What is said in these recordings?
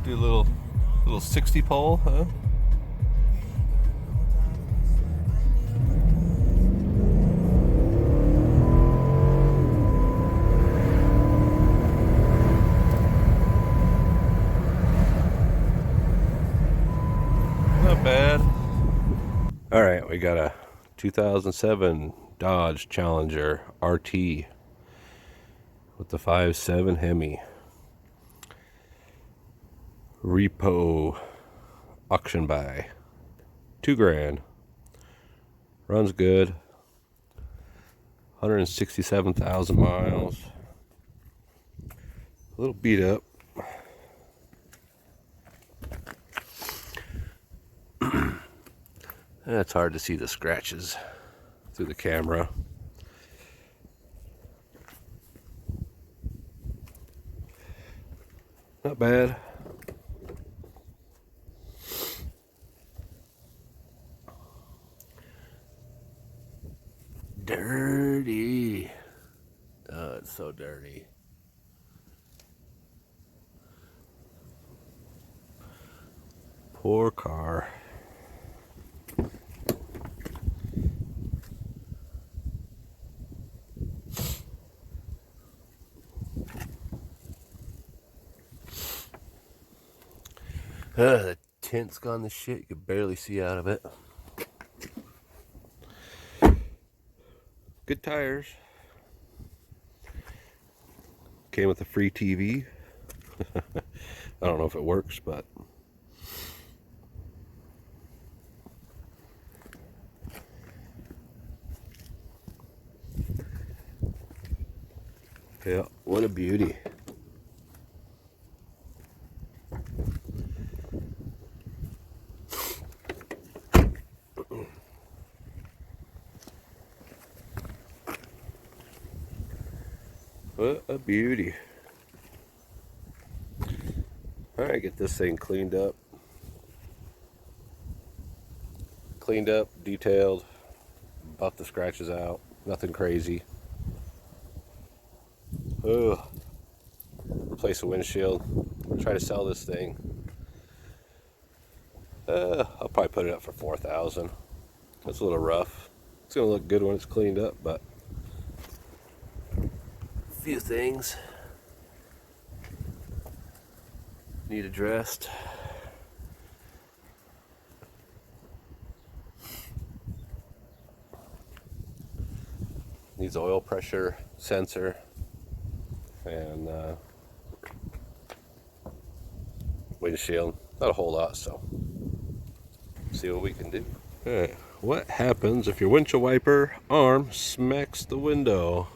Do a little 60 pole, huh? Not bad. All right, we got a 2007 Dodge Challenger RT with the 5.7 Hemi. Repo auction buy. $2,000. Runs good. 167,000 miles. A little beat up. It's hard to see the scratches through the camera. Not bad. Dirty. Oh, it's so dirty. Poor car. The tint's gone to shit. You can barely see out of it. Good tires. Came with a free TV. I don't know if it works, but yeah, what a beauty. What a beauty. Alright, get this thing cleaned up. Detailed. Buff the scratches out. Nothing crazy. Ugh. Replace the windshield. Try to sell this thing. I'll probably put it up for $4,000. That's a little rough. It's gonna look good when it's cleaned up, but a few things need addressed. Needs oil pressure sensor and windshield. Not a whole lot, so see what we can do. Alright, what happens if your windshield wiper arm smacks the window?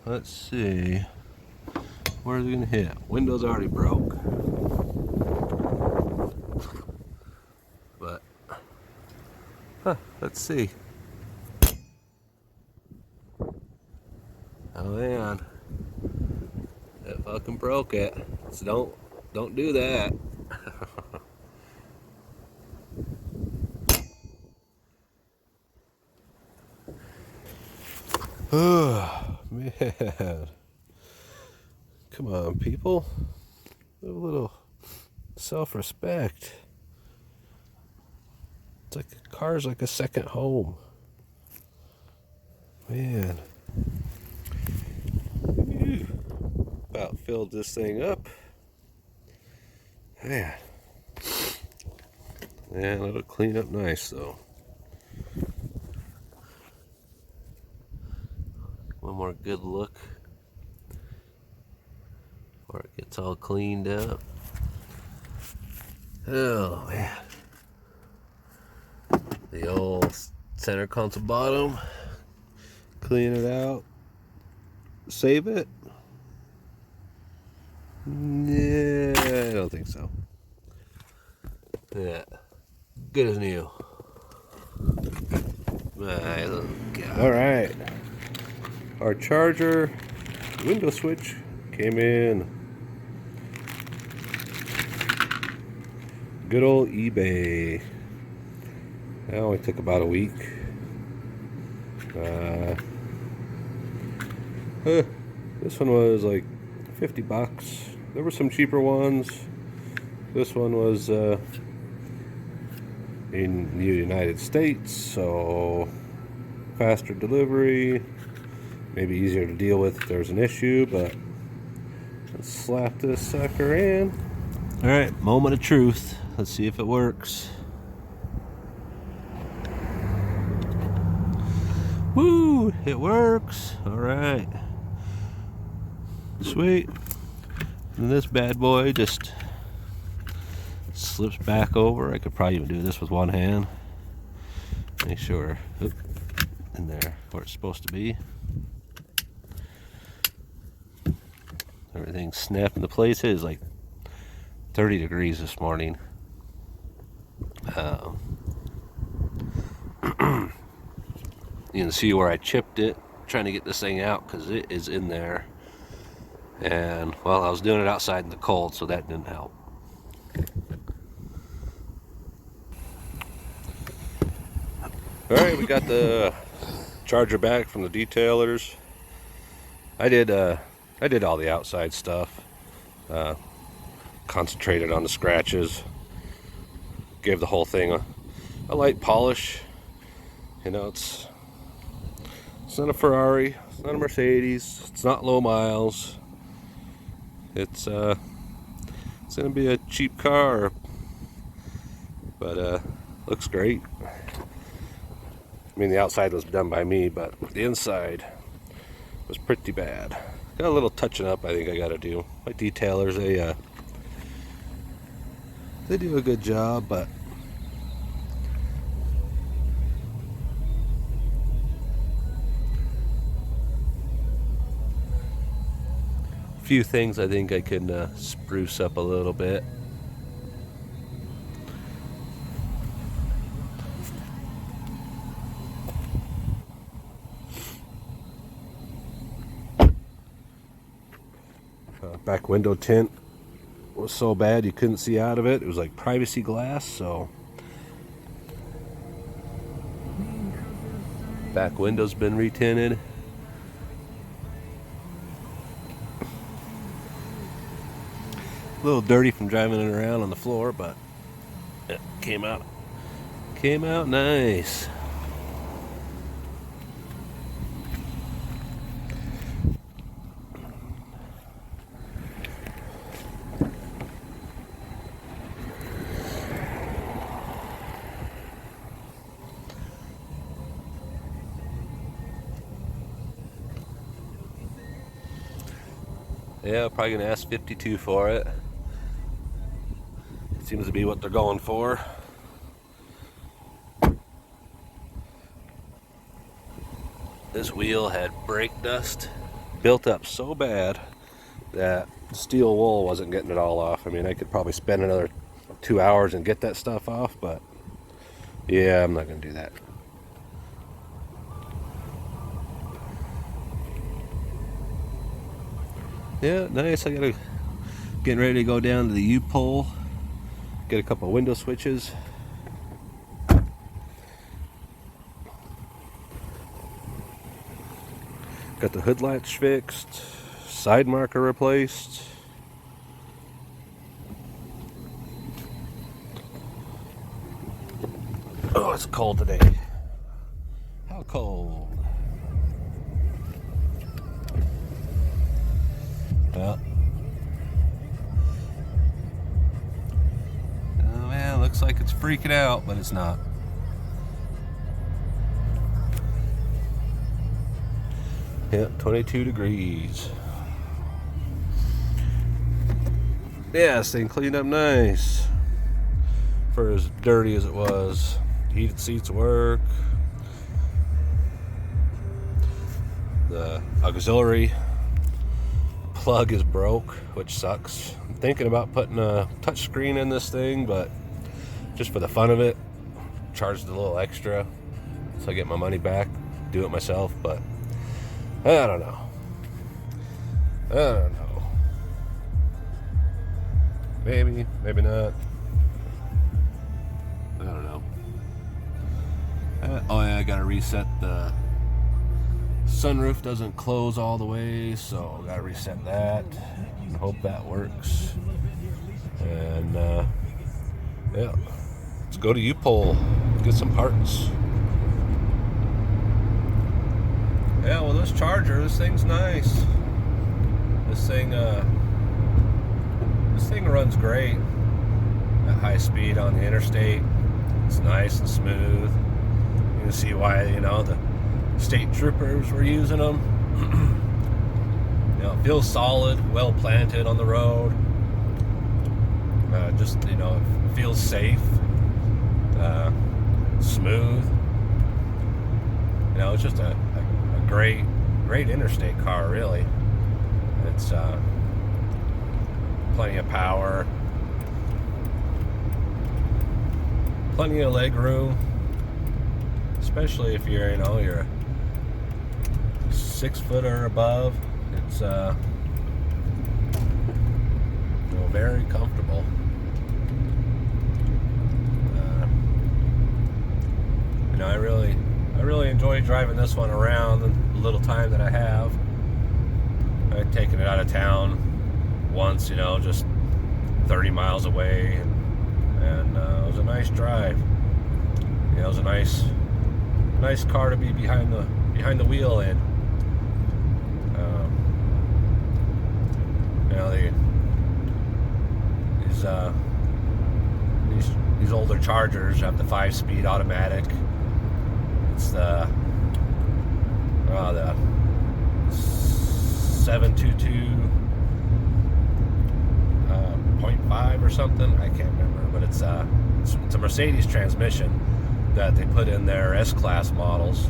Let's see. Where's it gonna hit? Window's already broke. But let's see. Oh man. It fucking broke it. So don't do that. Oh man. Come on, people. A little self-respect. It's like a car's like a second home. Man. About filled this thing up. Man. Man, it'll clean up nice though. One more good look before it gets all cleaned up. Oh man. The old center console bottom. Clean it out. Save it. Yeah, I don't think so. Yeah. Good as new. Alright. Our charger window switch came in. Good old eBay. That only took about a week. This one was like $50. There were some cheaper ones. This one was in the United States, so faster delivery, maybe easier to deal with if there's an issue, but let's slap this sucker in. All right, moment of truth. Let's see if it works. Woo, it works. All right. Sweet. And this bad boy just slips back over. I could probably even do this with one hand. Make sure, in there where it's supposed to be. Everything's snapped into place. It is like 30 degrees this morning. You can see where I chipped it, trying to get this thing out because it is in there. And, well, I was doing it outside in the cold, so that didn't help. Alright, we got the charger back from the detailers. I did all the outside stuff. Concentrated on the scratches. Gave the whole thing a light polish. You know, it's not a Ferrari, it's not a Mercedes, it's not low miles. It's gonna be a cheap car, but looks great. I mean, the outside was done by me, but the inside was pretty bad. Got a little touching up I think I gotta do. My detailers, they do a good job, but a few things I think I can spruce up a little bit. Back window tint was so bad you couldn't see out of it. It was like privacy glass, so back window's been retinted. A little dirty from driving it around on the floor, but it came out nice. Yeah, probably gonna ask 52 for it. Seems to be what they're going for. This wheel had brake dust built up so bad that steel wool wasn't getting it all off. I mean, I could probably spend another 2 hours and get that stuff off, but yeah, I'm not gonna do that. Yeah, nice. I gotta getting ready to go down to the U-pole, get a couple window switches. Got the hood latch fixed, side marker replaced. Oh, it's cold today. How cold? Well, oh man, looks like it's freaking out, but it's not. Yeah, 22 degrees. Yeah, this thing cleaned up nice for as dirty as it was. Heated seats work. The auxiliary plug is broke, which sucks. I'm thinking about putting a touch screen in this thing, but just for the fun of it, charged a little extra so I get my money back, do it myself, but I don't know. Maybe, maybe not. I don't know. Oh yeah, I gotta reset the sunroof. Doesn't close all the way, so gotta reset that and hope that works. And yeah, let's go to U-Pole, get some parts. Yeah, well, this Charger, this thing's nice. This thing runs great at high speed on the interstate. It's nice and smooth. You can see why, you know, the state troopers were using them. You know, it feels solid, well planted on the road. Just, you know, it feels safe, smooth. You know, it's just a great interstate car, really. It's plenty of power, plenty of leg room, especially if you're, you know, you're 6 foot or above. It's you know, very comfortable. You know, I really enjoy driving this one around the little time that I have. I've taken it out of town once, you know, just 30 miles away, and it was a nice drive. You know, it was a nice car to be behind the wheel in. You know, these older Chargers have the 5-speed automatic. It's the 722.5 or something. I can't remember, but it's a Mercedes transmission that they put in their S-Class models.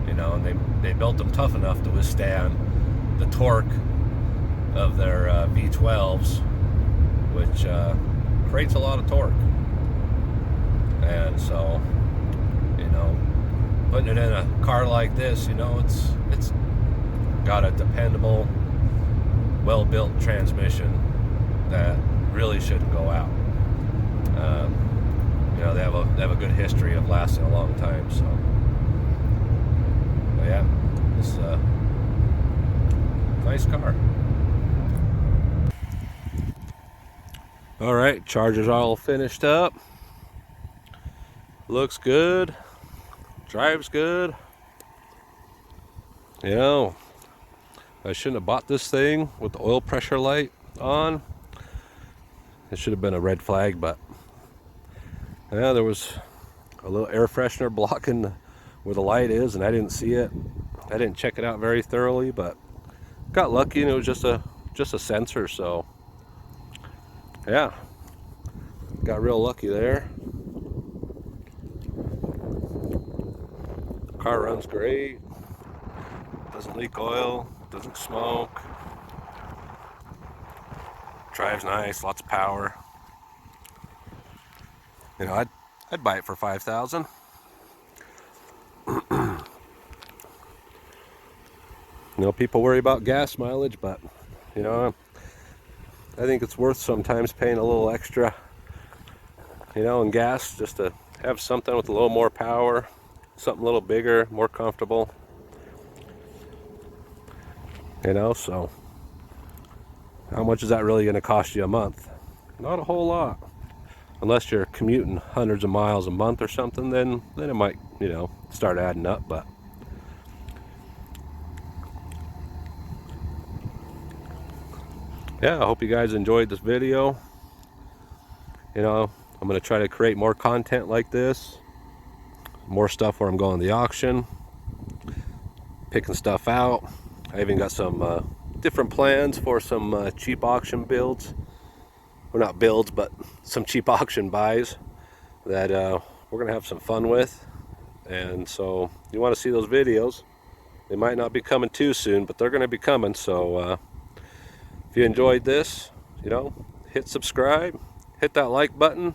You know, and they built them tough enough to withstand the torque of their V12s, which creates a lot of torque. And so, you know, putting it in a car like this, you know, it's got a dependable, well-built transmission that really shouldn't go out. You know, they have a good history of lasting a long time. So, but yeah, it's a nice car. All right, Charger's all finished up. Looks good. Drives good. You know, I shouldn't have bought this thing with the oil pressure light on. It should have been a red flag, but yeah, there was a little air freshener blocking where the light is, and I didn't see it. I didn't check it out very thoroughly, but got lucky, and it was just a sensor. So yeah, got real lucky there. Car runs great. Doesn't leak oil. Doesn't smoke. Drives nice. Lots of power. You know, I'd buy it for $5,000. You know, people worry about gas mileage, but you know, I think it's worth sometimes paying a little extra, you know, in gas just to have something with a little more power, something a little bigger, more comfortable. You know, so how much is that really going to cost you a month? Not a whole lot. Unless you're commuting hundreds of miles a month or something, then it might, you know, start adding up. But yeah, I hope you guys enjoyed this video. You know, I'm going to try to create more content like this. More stuff where I'm going to the auction, picking stuff out. I even got some different plans for some cheap auction builds. Well, not builds, but some cheap auction buys that we're going to have some fun with. And so you want to see those videos. They might not be coming too soon, but they're going to be coming. So if you enjoyed this, you know, hit subscribe, hit that like button,